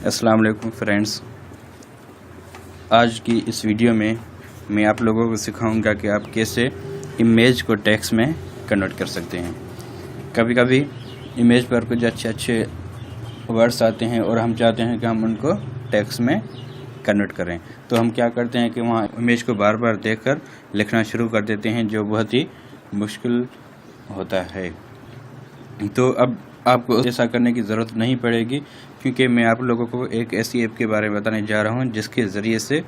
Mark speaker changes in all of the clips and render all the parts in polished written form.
Speaker 1: अस्सलाम वालेकुम फ्रेंड्स। आज की इस वीडियो में मैं आप लोगों को सिखाऊंगा कि आप कैसे इमेज को टेक्स्ट में कन्वर्ट कर सकते हैं। कभी कभी इमेज पर कुछ अच्छे वर्ड्स आते हैं और हम चाहते हैं कि हम उनको टेक्स्ट में कन्वर्ट करें, तो हम क्या करते हैं कि वहाँ इमेज को बार बार देखकर लिखना शुरू कर देते हैं, जो बहुत ही मुश्किल होता है। तो अब आपको ऐसा करने की ज़रूरत नहीं पड़ेगी, क्योंकि मैं आप लोगों को एक ऐसी ऐप के बारे में बताने जा रहा हूं जिसके ज़रिए से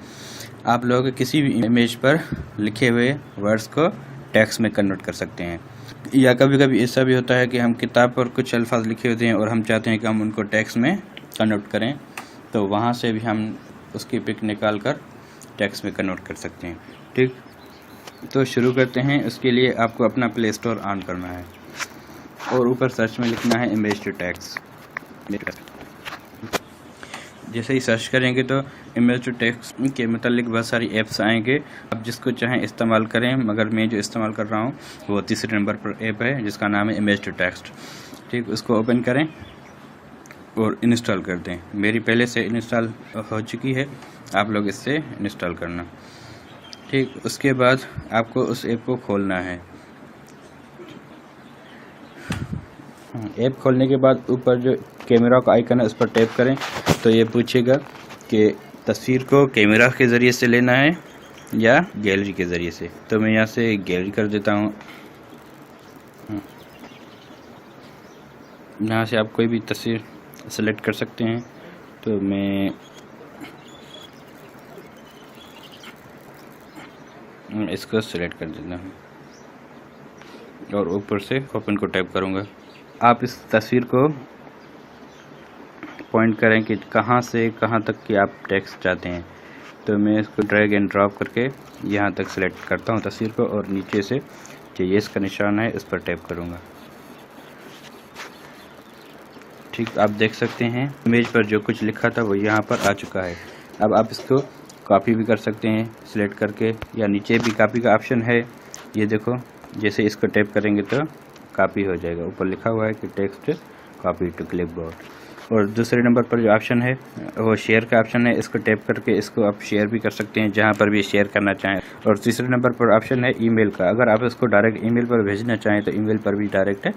Speaker 1: आप लोग किसी भी इमेज पर लिखे हुए वर्ड्स को टेक्स्ट में कन्वर्ट कर सकते हैं। या कभी कभी ऐसा भी होता है कि हम किताब पर कुछ अल्फाज लिखे होते हैं और हम चाहते हैं कि हम उनको टेक्स्ट में कन्वर्ट करें, तो वहाँ से भी हम उसकी पिक निकाल कर टेक्स्ट में कन्वर्ट कर सकते हैं। ठीक, तो शुरू करते हैं। उसके लिए आपको अपना प्ले स्टोर ऑन करना है और ऊपर सर्च में लिखना है इमेज टू टेक्स्ट। जैसे ही सर्च करेंगे तो इमेज टू टेक्स्ट के मतलब बहुत सारी ऐप्स आएंगे। आप जिसको चाहें इस्तेमाल करें, मगर मैं जो इस्तेमाल कर रहा हूँ वो तीसरे नंबर पर ऐप है जिसका नाम है इमेज टू टेक्स्ट। ठीक, उसको ओपन करें और इंस्टॉल कर दें। मेरी पहले से इंस्टॉल हो चुकी है, आप लोग इससे इंस्टॉल करना। ठीक, उसके बाद आपको उस ऐप को खोलना है। ऐप खोलने के बाद ऊपर जो कैमरा का आइकन है उस पर टैप करें, तो ये पूछेगा कि तस्वीर को कैमरा के ज़रिए से लेना है या गैलरी के ज़रिए से। तो मैं यहाँ से गैलरी कर देता हूँ। यहाँ से आप कोई भी तस्वीर सेलेक्ट कर सकते हैं, तो मैं इसको सेलेक्ट कर देता हूँ और ऊपर से ओपन को टैप करूँगा। आप इस तस्वीर को पॉइंट करें कि कहाँ से कहाँ तक की आप टेक्स्ट चाहते हैं, तो मैं इसको ड्रैग एंड ड्रॉप करके यहाँ तक सेलेक्ट करता हूँ तस्वीर को, और नीचे से जो येस का निशान है इस पर टैप करूँगा। ठीक, आप देख सकते हैं इमेज पर जो कुछ लिखा था वो यहाँ पर आ चुका है। अब आप इसको कॉपी भी कर सकते हैं सिलेक्ट करके, या नीचे भी कॉपी का ऑप्शन है। ये देखो, जैसे इसको टैप करेंगे तो कॉपी हो जाएगा। ऊपर लिखा हुआ है कि टेक्स्ट कॉपी टू क्लिपबोर्ड। और दूसरे नंबर पर जो ऑप्शन है वो शेयर का ऑप्शन है। इसको टैप करके इसको आप शेयर भी कर सकते हैं जहां पर भी शेयर करना चाहें। और तीसरे नंबर पर ऑप्शन है ईमेल का। अगर आप इसको डायरेक्ट ईमेल पर भेजना चाहें तो ईमेल पर भी डायरेक्ट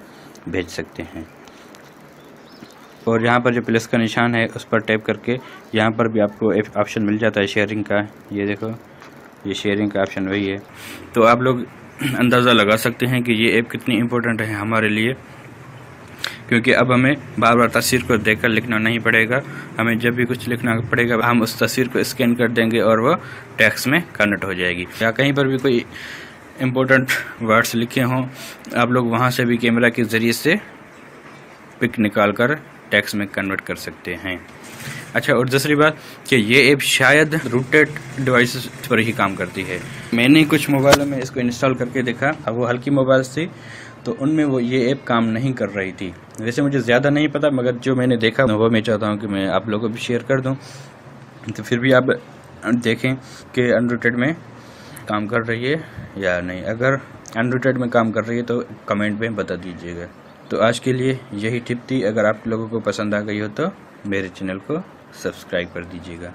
Speaker 1: भेज सकते हैं। और यहाँ पर जो प्लस का निशान है उस पर टैप करके यहाँ पर भी आपको एक ऑप्शन मिल जाता है शेयरिंग का। ये देखो, ये शेयरिंग का ऑप्शन वही है। तो आप लोग अंदाज़ा लगा सकते हैं कि ये ऐप कितनी इम्पोर्टेंट है हमारे लिए, क्योंकि अब हमें बार बार तस्वीर को देखकर लिखना नहीं पड़ेगा। हमें जब भी कुछ लिखना पड़ेगा हम उस तस्वीर को स्कैन कर देंगे और वो टेक्स्ट में कन्वर्ट हो जाएगी। या कहीं पर भी कोई इम्पोर्टेंट वर्ड्स लिखे हों, आप लोग वहाँ से भी कैमरा के ज़रिए से पिक निकाल कर टेक्स्ट में कन्वर्ट कर सकते हैं। अच्छा, और दूसरी बात कि ये ऐप शायद रूटेड डिवाइसेस पर ही काम करती है। मैंने कुछ मोबाइलों में इसको इंस्टॉल करके देखा, अब वो हल्की मोबाइल थी तो उनमें वो ये ऐप काम नहीं कर रही थी। वैसे मुझे ज़्यादा नहीं पता, मगर जो मैंने देखा वो मैं चाहता हूँ कि मैं आप लोगों को भी शेयर कर दूँ। तो फिर भी आप देखें कि अनरूटेड में काम कर रही है या नहीं। अगर अनरूटेड में काम कर रही है तो कमेंट में बता दीजिएगा। तो आज के लिए यही टिप थी। अगर आप लोगों को पसंद आ गई हो तो मेरे चैनल को सब्सक्राइब कर दीजिएगा।